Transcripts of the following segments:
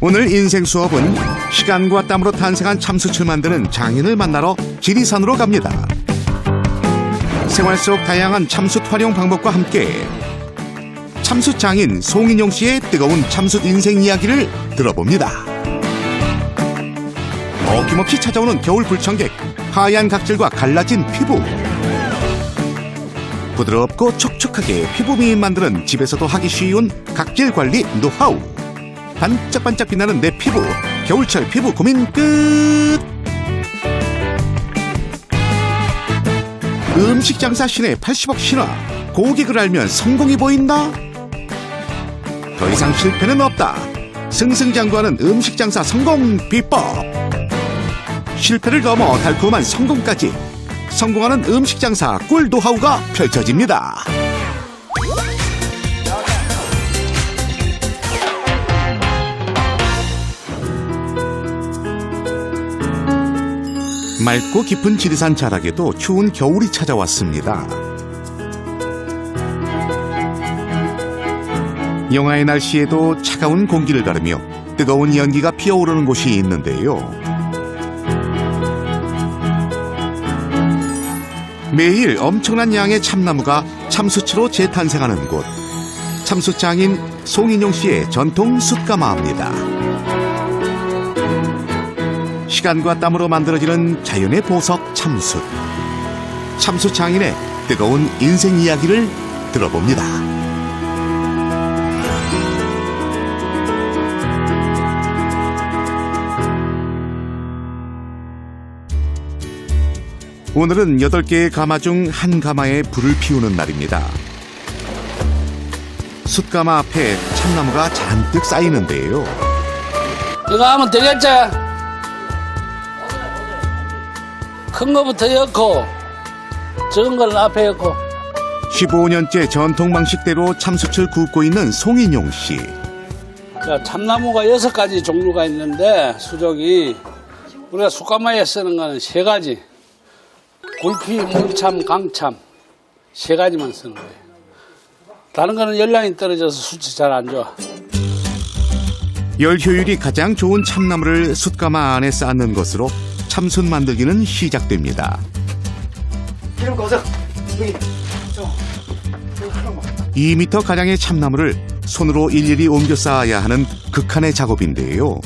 오늘 인생 수업은 시간과 땀으로 탄생한 참숯을 만드는 장인을 만나러 지리산으로 갑니다. 생활 속 다양한 참숯 활용 방법과 함께 참숯 장인 송인용 씨의 뜨거운 참숯 인생 이야기를 들어봅니다. 어김없이 찾아오는 겨울 불청객, 하얀 각질과 갈라진 피부. 부드럽고 촉촉하게 피부 미인 만드는 집에서도 하기 쉬운 각질 관리 노하우. 반짝반짝 빛나는 내 피부, 겨울철 피부 고민 끝! 음식 장사 신의 80억 신화, 고객을 알면 성공이 보인다? 더 이상 실패는 없다. 승승장구하는 음식 장사 성공 비법. 실패를 넘어 달콤한 성공까지 성공하는 음식 장사 꿀 노하우가 펼쳐집니다. 맑고 깊은 지리산 자락에도 추운 겨울이 찾아왔습니다. 영하의 날씨에도 차가운 공기를 가르며 뜨거운 연기가 피어오르는 곳이 있는데요. 매일 엄청난 양의 참나무가 참숯으로 재탄생하는 곳. 참숯 장인 송인용 씨의 전통 숯가마입니다. 시간과 땀으로 만들어지는 자연의 보석 참숯. 참숯 장인의 뜨거운 인생 이야기를 들어봅니다. 오늘은 8개의 가마 중 한 가마에 불을 피우는 날입니다. 숯가마 앞에 참나무가 잔뜩 쌓이는데요. 이거 하면 되겠지? 큰 거부터 엮고 적은 걸 앞에 엮고. 15년째 전통 방식대로 참숯을 굽고 있는 송인용 씨. 자, 참나무가 6가지 종류가 있는데 수종이 우리가 숯가마에 쓰는 거는 3가지. 굴피, 물참, 강참 3가지만 쓰는 거예요. 다른 거는 열량이 떨어져서 숯이 잘 안 좋아. 열 효율이 가장 좋은 참나무를 숯가마 안에 쌓는 것으로 참숯 만들기는 시작됩니다. 2m 가량의 참나무를 손으로 일일이 옮겨 쌓아야 하는 극한의 작업인데요.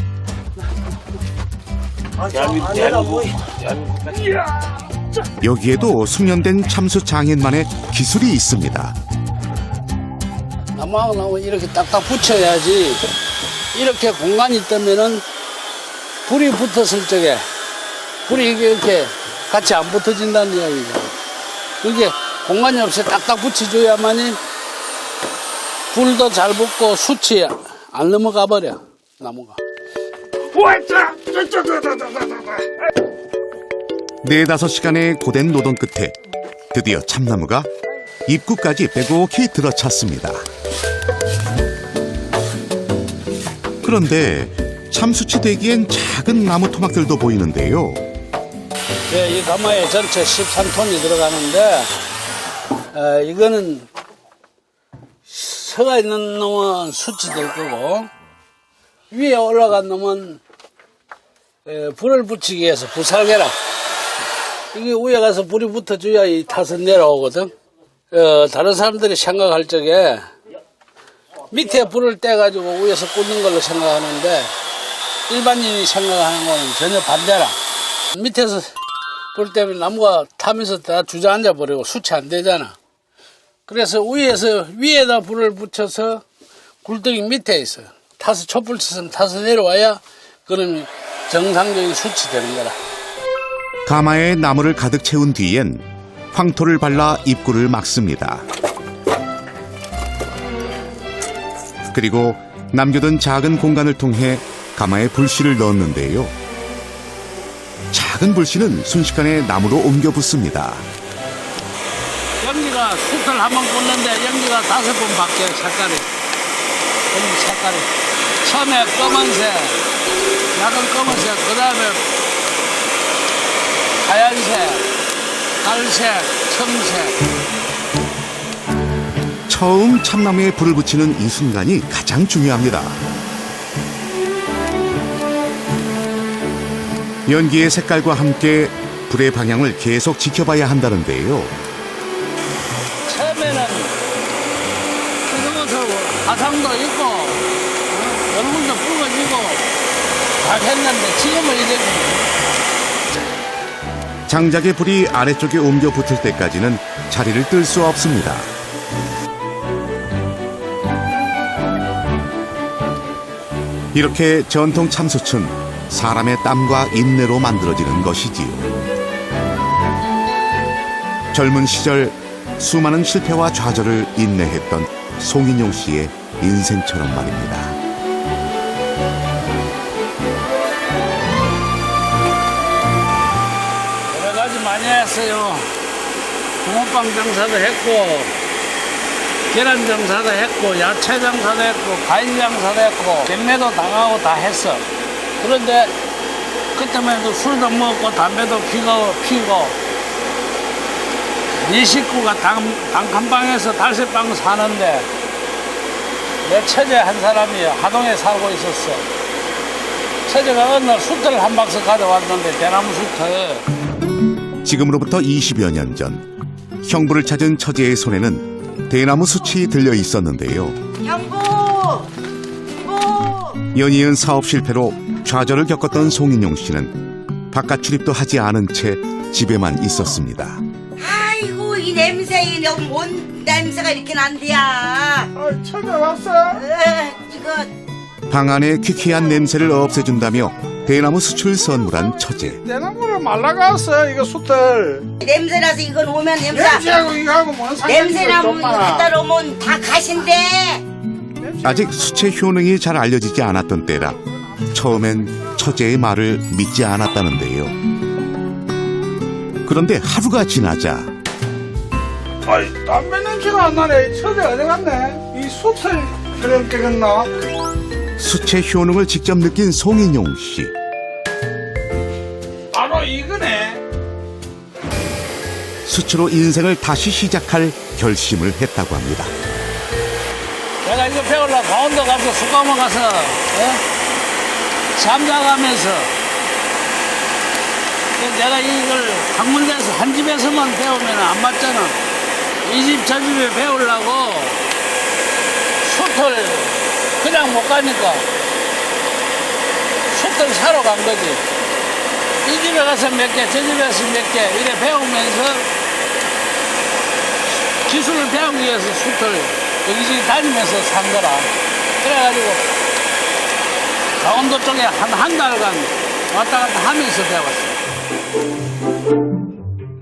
여기에도 숙련된 참숯 장인만의 기술이 있습니다. 나무하고 나무 이렇게 딱딱 붙여야지. 이렇게 공간이 있다면은 불이 붙었을 적에 불이 이렇게 같이 안 붙어진다는 이야기죠. 그게 공간이 없이 딱딱 붙여줘야만이 불도 잘 붙고 숯이 안 넘어가 버려, 나무가. 4-5시간의 고된 노동 끝에 드디어 참나무가 입구까지 빼곡히 들어찼습니다. 그런데 참숯이 되기엔 작은 나무 토막들도 보이는데요. 네, 이 가마에 전체 13톤이 들어가는데 이거는 서가 있는 놈은 숯이 될 거고 위에 올라간 놈은 불을 붙이기 위해서 부살개라. 이게 위에 가서 불이 붙어줘야 이 탓은 내려오거든. 다른 사람들이 생각할 적에 밑에 불을 떼가지고 위에서 꽂는 걸로 생각하는데 일반인이 생각하는 거는 전혀 반대라. 밑에서 불 때문에 나무가 타면서 다 주저앉아 버리고 숯이 안 되잖아. 그래서 위에다 불을 붙여서 굴뚝이 밑에 있어요. 타서 촛불 쳤으면 타서 내려와야 그러면 정상적인 숯이 되는 거라. 가마에 나무를 가득 채운 뒤엔 황토를 발라 입구를 막습니다. 그리고 남겨둔 작은 공간을 통해 가마에 불씨를 넣었는데요. 작은 불씨는 순식간에 나무로 옮겨 붙습니다. 연기가 숯을 한번 꽂는데 연기가 5번 바뀌어요. 색깔이. 색깔이. 처음에 검은색, 약간 검은색, 그 다음에 하얀색, 갈색, 청색. 처음 참나무에 불을 붙이는 이 순간이 가장 중요합니다. 연기의 색깔과 함께 불의 방향을 계속 지켜봐야 한다는데요. 처음에는 이것으로 화상도 있고 얼굴도 붉어지고 다 했는데 지금은 이제 장작의 불이 아래쪽에 옮겨 붙을 때까지는 자리를 뜰 수 없습니다. 이렇게 전통 참숯은 사람의 땀과 인내로 만들어지는 것이지요. 젊은 시절 수많은 실패와 좌절을 인내했던 송인용 씨의 인생처럼 말입니다. 여러 가지 많이 했어요. 붕어빵 장사도 했고, 계란 장사도 했고, 야채 장사도 했고, 과일 장사도 했고, 경매도 당하고 다 했어. 그런데 그때만 해도 술도 먹고 담배도 피고 네 식구가 단칸방에서 달새방 사는데 내 처제 한 사람이 하동에 살고 있었어. 처제가 어느 날 숯을 한 박스 가져왔는데 대나무 숯을. 지금으로부터 20여 년 전 형부를 찾은 처제의 손에는 대나무 숯이 들려 있었는데요. 형부! 연이은 사업 실패로 좌절을 겪었던 송인용 씨는 바깥 출입도 하지 않은 채 집에만 있었습니다. 아이고 이 냄새 뭔 냄새가 이렇게 난대야. 찾아왔어? 이거 방 안의 퀴퀴한 냄새를 없애준다며 대나무 숯을 선물한 처제. 대나무를 말라갔어 이거 숯을. 냄새나서 이건 오면 냄새하고 이거하고 뭔 상관이 냄새나면 이거 갖다 놓으면 다 가신대. 아직 숯의 효능이 잘 알려지지 않았던 때라 처음엔 처제의 말을 믿지 않았다는데요. 그런데 하루가 지나자 아이 담배 냄새가 안 나네. 처제 어디 갔네? 이 숯을 그럼 깨겠나? 숯의 효능을 직접 느낀 송인용 씨. 바로 이거네. 숯으로 인생을 다시 시작할 결심을 했다고 합니다. 내가 이거 배우려고 강원도 가서 수감원 가서 잠자가면서 내가 이걸 학문대에서 한 집에서만 배우면 안 맞잖아. 이 집 저 집에 배우려고 숯을 그냥 못 가니까 숯을 사러 간 거지. 이 집에 가서 몇 개, 저 집에서 몇 개 이래 배우면서 기술을 배우기 위해서 숯을 여기저기 다니면서 산 거라. 그래가지고 강원도 쪽에 한 달간 왔다 갔다 하면서 배웠어.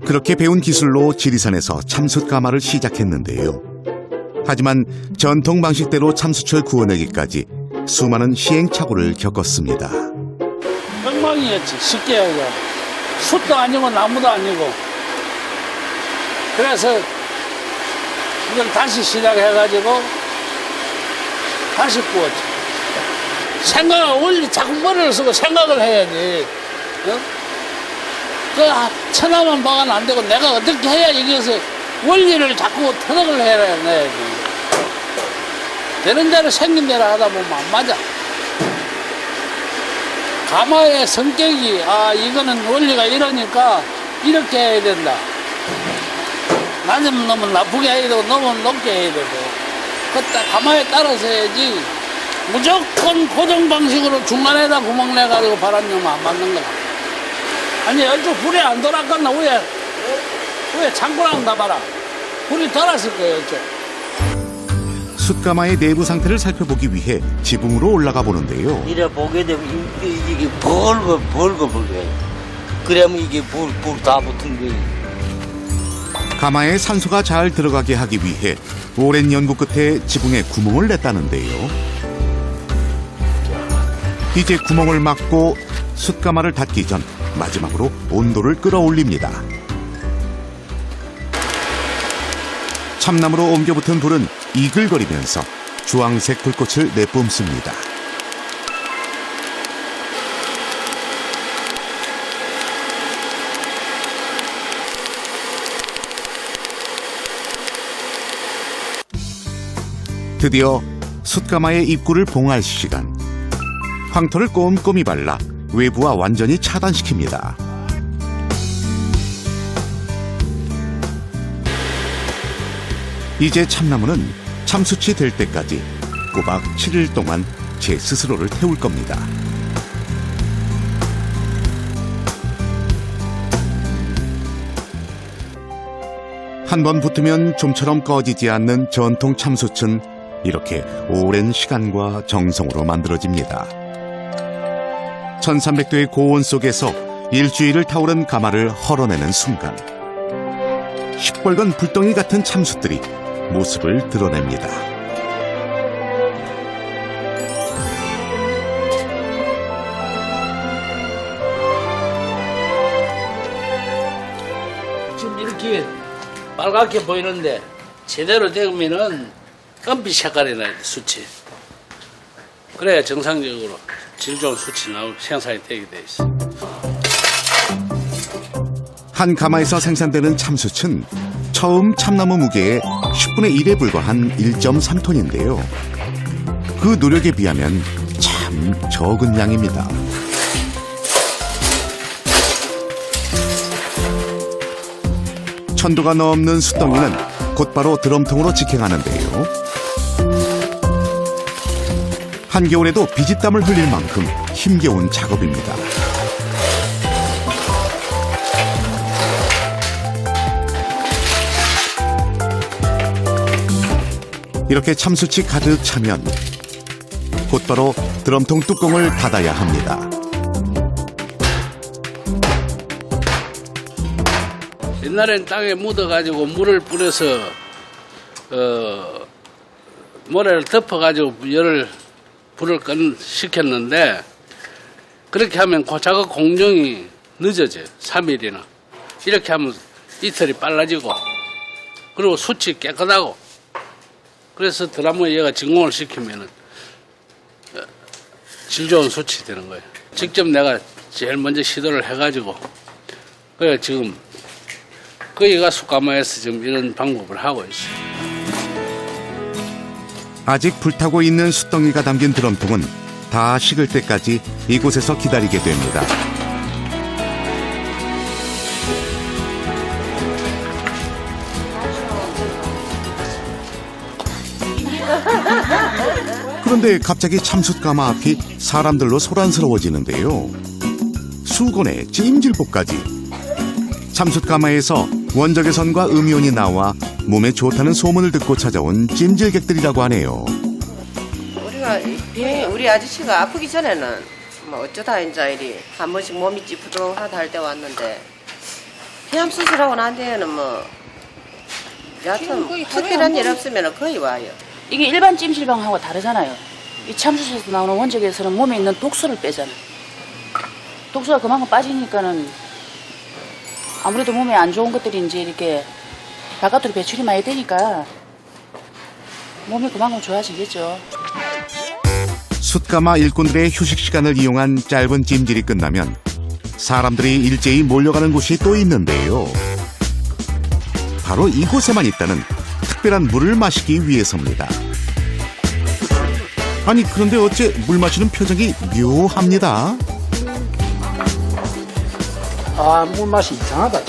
그렇게 배운 기술로 지리산에서 참숯 가마를 시작했는데요. 하지만 전통 방식대로 참숯을 구워내기까지 수많은 시행착오를 겪었습니다. 엉망이었지. 쉽게 얘기하면 숯도 아니고 나무도 아니고. 그래서 이걸 다시 시작해가지고 다시 구웠지. 생각을 자꾸 머리를 쓰고 생각을 해야지. 어? 그 천하만 봐가는 안 되고 내가 어떻게 해야 여기서 원리를 자꾸 터득을 해야지. 되는 대로 생긴 대로 하다 보면 안 맞아. 가마의 성격이 이거는 원리가 이러니까 이렇게 해야 된다. 낮으면 너무 나쁘게 해야 되고 너무 높게 해야 되고 그때 가마에 따라서 해야지 무조건 고정 방식으로 중간에다 구멍 내가지고 바람 넣으면 안 맞는 거야. 아니 이쪽 불이 안 돌아갔나 위에 창고랑 놔봐라. 불이 돌았을 거예요 이쪽. 숯가마의 내부 상태를 살펴보기 위해 지붕으로 올라가 보는데요. 이래 보게 되면 이게 벌거. 그러면 이게 불 다 붙은 거예요. 가마에 산소가 잘 들어가게 하기 위해 오랜 연구 끝에 지붕에 구멍을 냈다는데요. 이제 구멍을 막고 숯가마를 닫기 전 마지막으로 온도를 끌어올립니다. 참나무로 옮겨붙은 불은 이글거리면서 주황색 불꽃을 내뿜습니다. 드디어 숯가마의 입구를 봉할 시간. 황토를 꼼꼼히 발라 외부와 완전히 차단시킵니다. 이제 참나무는 참숯이 될 때까지 꼬박 7일 동안 제 스스로를 태울 겁니다. 한번 붙으면 좀처럼 꺼지지 않는 전통 참숯은 이렇게 오랜 시간과 정성으로 만들어집니다. 1300도의 고온 속에서 일주일을 타오른 가마를 헐어내는 순간 시뻘건 불덩이 같은 참숯들이 모습을 드러냅니다. 지금 이렇게 빨갛게 보이는데 제대로 되면은 은빛 색깔이 나야 돼, 숯이. 그래야 정상적으로 질 좋은 숯이 생산이 되게 돼 있어. 한 가마에서 생산되는 참숯은 처음 참나무 무게의 10분의 1에 불과한 1.3톤인데요. 그 노력에 비하면 참 적은 양입니다. 천도가 넘는 숯덩이는 곧바로 드럼통으로 직행하는데요. 한겨울에도 비짓땀을 흘릴 만큼 힘겨운 작업입니다. 이렇게 참숯이 가득 차면 곧바로 드럼통 뚜껑을 닫아야 합니다. 옛날엔 땅에 묻어가지고 물을 뿌려서 모래를 덮어가지고 불을 시켰는데 그렇게 하면 그 작업 공정이 늦어져요. 3일이나. 이렇게 하면 이틀이 빨라지고 그리고 숯이 깨끗하고 그래서 드라마에 얘가 진공을 시키면은 질 좋은 숯이 되는 거예요. 직접 내가 제일 먼저 시도를 해가지고 그래 지금 거기가 숯가마에서 지금 이런 방법을 하고 있어요. 아직 불타고 있는 숯덩이가 담긴 드럼통은 다 식을 때까지 이곳에서 기다리게 됩니다. 그런데 갑자기 참숯가마 앞이 사람들로 소란스러워지는데요. 수건에 찜질복까지. 참숯가마에서 원적외선과 음이온이 나와 몸에 좋다는 소문을 듣고 찾아온 찜질객들이라고 하네요. 우리 아저씨가 아프기 전에는 뭐 어쩌다 이제 이리 한 번씩 몸이 찌푸둥하다 할 때 왔는데 폐암 수술하고 난 뒤에는 뭐 여하튼 특별한 일 없으면 거의 와요. 이게 일반 찜질방하고 다르잖아요. 이 참숯에서 나오는 원적외선은 몸에 있는 독소를 빼잖아요. 독소가 그만큼 빠지니까는 아무래도 몸에 안 좋은 것들이 이제 이렇게 바깥으로 배출이 많이 되니까 몸이 그만큼 좋아지겠죠. 숯가마 일꾼들의 휴식 시간을 이용한 짧은 찜질이 끝나면 사람들이 일제히 몰려가는 곳이 또 있는데요. 바로 이곳에만 있다는 특별한 물을 마시기 위해서입니다. 아니 그런데 어째 물 마시는 표정이 묘합니다. 아, 물 맛이 이상하다.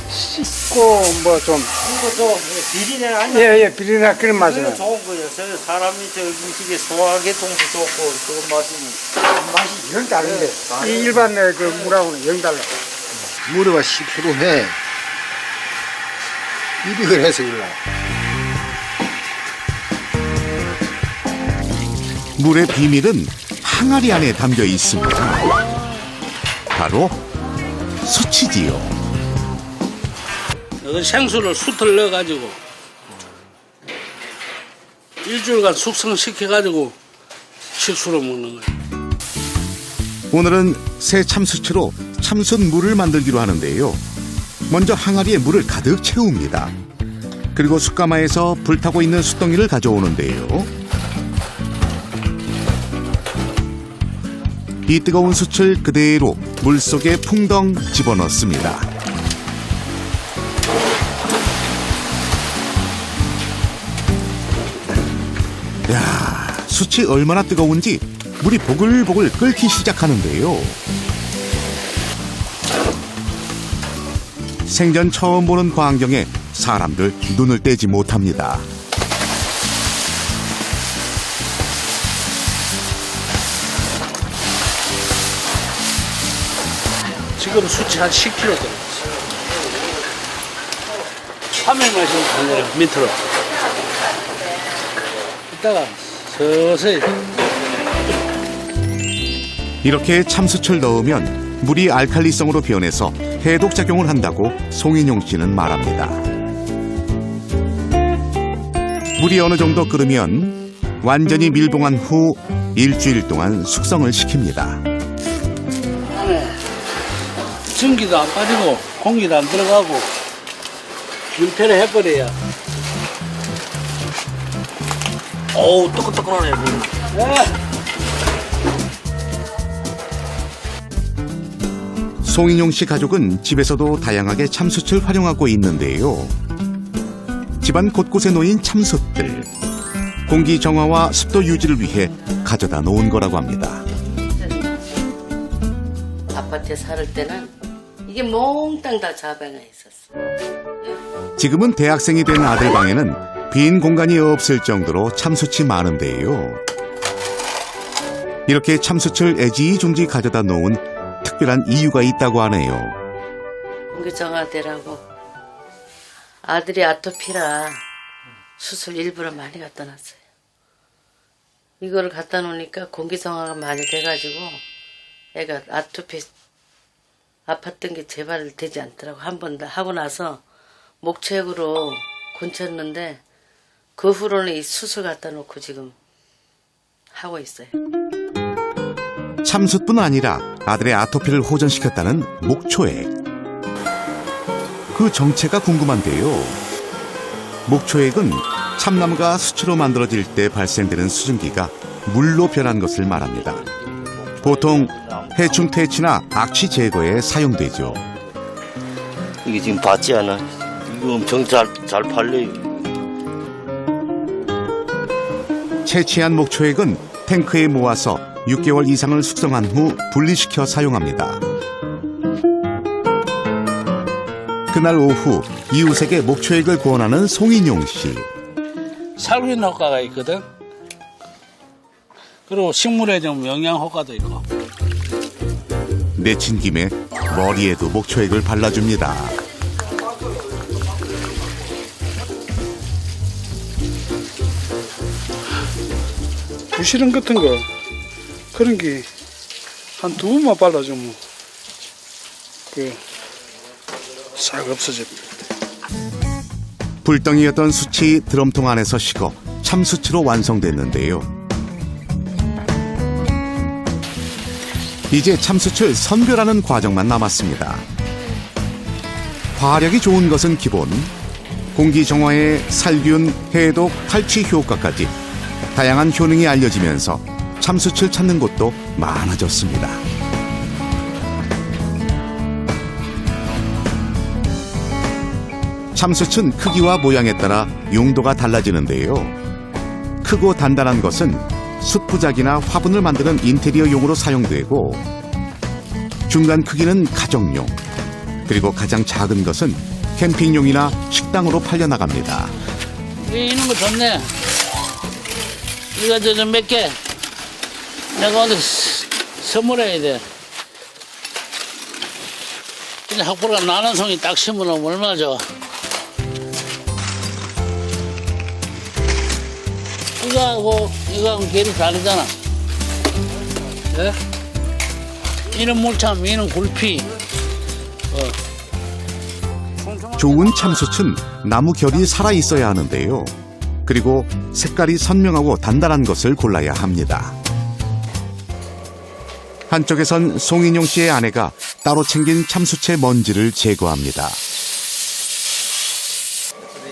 씻고 뭐 좀. 이거 비린내 아니야? 예, 비린내 그런 맛이네. 그게 좋은 거예요. 저 사람이 저 음식에 소화계통도 좋고 그 맛이 맛이 영 다른데. 이 일반 그 물하고는 영 달라. 물에가 10%해. 이득을 해서 일라. 물의 비밀은 항아리 안에 담겨 있습니다. 바로 숯이지요. 생수를 숯을 넣어가지고 일주일간 숙성시켜가지고 식수로 먹는 거예요. 오늘은 새 참숯으로 참숯 물을 만들기로 하는데요. 먼저 항아리에 물을 가득 채웁니다. 그리고 숯가마에서 불타고 있는 숯덩이를 가져오는데요. 이 뜨거운 숯을 그대로 물속에 풍덩 집어넣습니다. 야, 숯이 얼마나 뜨거운지 물이 보글보글 끓기 시작하는데요. 생전 처음 보는 광경에 사람들 눈을 떼지 못합니다. 지금 수치 한 10kg 들어갔어. 3일만 있으면 다 내려, 밑으로. 이따가 서서히. 이렇게 참숯을 넣으면 물이 알칼리성으로 변해서 해독작용을 한다고 송인용 씨는 말합니다. 물이 어느 정도 끓으면 완전히 밀봉한 후 일주일 동안 숙성을 시킵니다. 안에 전기도 안 빠지고 공기도 안 들어가고 밀폐를 해버려야. 어우, 뜨끈뜨끈하네, 물. 송인용 씨 가족은 집에서도 다양하게 참숯을 활용하고 있는데요. 집안 곳곳에 놓인 참숯들. 공기 정화와 습도 유지를 위해 가져다 놓은 거라고 합니다. 아파트에 살 때는 이게 몽땅 다 자배가 있었어. 지금은 대학생이 된 아들 방에는 빈 공간이 없을 정도로 참숯이 많은데요. 이렇게 참숯을 애지중지 가져다 놓은 특별한 이유가 있다고 하네요. 공기 정화되라고 아들이 아토피라 수술 일부러 많이 갖다 놨어요. 이거를 갖다 놓으니까 공기 정화가 많이 돼가지고 애가 아토피 아팠던 게 재발되지 않더라고. 한 번 더 하고 나서 목초액으로 곤쳤는데 그 후로는 이 수술 갖다 놓고 지금 하고 있어요. 참숯뿐 아니라 아들의 아토피를 호전시켰다는 목초액. 그 정체가 궁금한데요. 목초액은 참나무가 수치로 만들어질 때 발생되는 수증기가 물로 변한 것을 말합니다. 보통 해충 퇴치나 악취 제거에 사용되죠. 이게 지금 봤지 않아? 이거 엄청 잘 팔려요. 채취한 목초액은 탱크에 모아서 6개월 이상을 숙성한 후 분리시켜 사용합니다. 그날 오후 이웃에게 목초액을 구원하는 송인용 씨. 살균 효과가 있거든. 그리고 식물에 좀 영양 효과도 있고. 내친 김에 머리에도 목초액을 발라줍니다. 부시름 같은 거 그런 게 한 두 번만 발라주면 싹 없어집니다. 불덩이였던 숯이 드럼통 안에서 식어 참숯으로 완성됐는데요. 이제 참숯을 선별하는 과정만 남았습니다. 화력이 좋은 것은 기본, 공기 정화에 살균, 해독, 탈취 효과까지 다양한 효능이 알려지면서 참숯을 찾는 곳도 많아졌습니다. 참숯은 크기와 모양에 따라 용도가 달라지는데요. 크고 단단한 것은 숯부작이나 화분을 만드는 인테리어용으로 사용되고, 중간 크기는 가정용, 그리고 가장 작은 것은 캠핑용이나 식당으로 팔려나갑니다. 이런 거 좋네. 이거 저 몇 개. 내가 오늘 선물해야 돼. 그냥 학부가 나는 송이 딱 심으면 얼마나 좋아. 이거하고 결이 다르잖아. 예? 이는 물참, 이는 굴피. 좋은 참숯은 나무 결이 살아있어야 하는데요. 그리고 색깔이 선명하고 단단한 것을 골라야 합니다. 한쪽에선 송인용 씨의 아내가 따로 챙긴 참숯의 먼지를 제거합니다.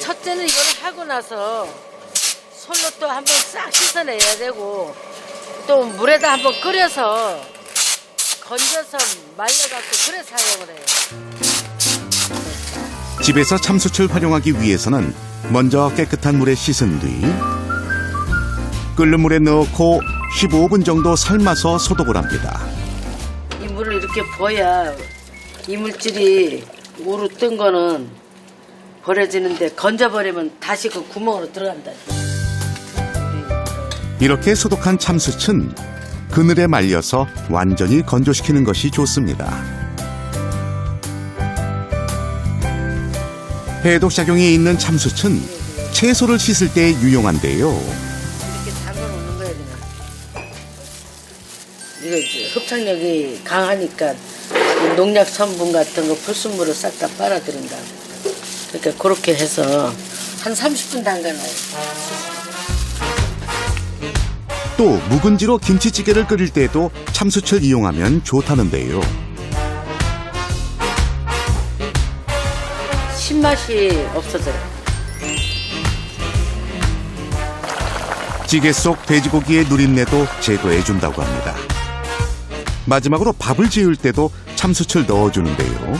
첫째는 이걸 하고 나서 솔로 또 한번 싹 씻어내야 되고, 또 물에다 한번 끓여서 건져서 말려갖고 그래 사용을 해요. 집에서 참숯을 활용하기 위해서는 먼저 깨끗한 물에 씻은 뒤 끓는 물에 넣고 15분 정도 삶아서 소독을 합니다. 이 물을 이렇게 부어야 이물질이 우루 뜬 거는 버려지는데 건져버리면 다시 그 구멍으로 들어간다. 이렇게 소독한 참숯은 그늘에 말려서 완전히 건조시키는 것이 좋습니다. 해독작용이 있는 참숯은 채소를 씻을 때 유용한데요. 이렇게 담궈 놓는 거야 그냥. 이거 이제 흡착력이 강하니까 농약 성분 같은 거 불순물을 싹 다 빨아들인다. 그러니까 그렇게 해서 한 30분 담가놔요. 또 묵은지로 김치찌개를 끓일 때도 참숯을 이용하면 좋다는데요. 신맛이 없어져요. 찌개 속 돼지고기의 누린내도 제거해준다고 합니다. 마지막으로 밥을 지을 때도 참숯을 넣어주는데요.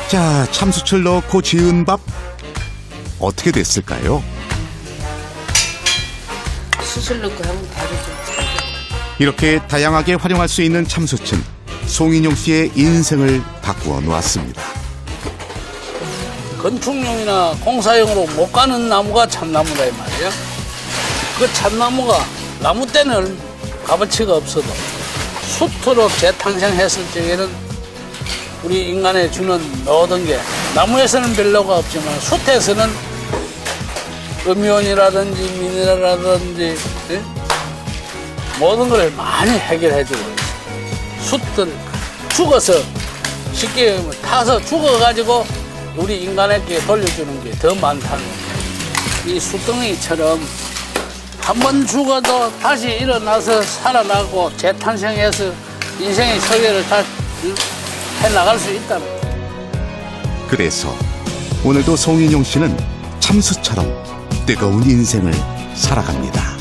자, 참숯을 넣고 지은 밥 어떻게 됐을까요? 수술 넣고 하면 다르죠. 이렇게 다양하게 활용할 수 있는 참숯은 송인용 씨의 인생을 바꾸어 놓았습니다. 건축용이나 공사용으로 못 가는 나무가 참나무다 이 말이야. 그 참나무가 나무 때는 값어치가 없어도 숯으로 재탄생했을 적에는 우리 인간에 주는 모든 게 나무에서는 별로가 없지만 숯에서는 음이온이라든지 미네랄이라든지 예? 모든 걸 많이 해결해주고 있어요. 숯은 죽어서 쉽게 얘기하면 타서 죽어가지고 우리 인간에게 돌려주는 게 더 많다는 거예요. 이 숯덩이처럼 한 번 죽어도 다시 일어나서 살아나고 재탄생해서 인생의 소개를 다 해나갈 수 있다는 거예요. 그래서 오늘도 송인용 씨는 참숯처럼 뜨거운 인생을 살아갑니다.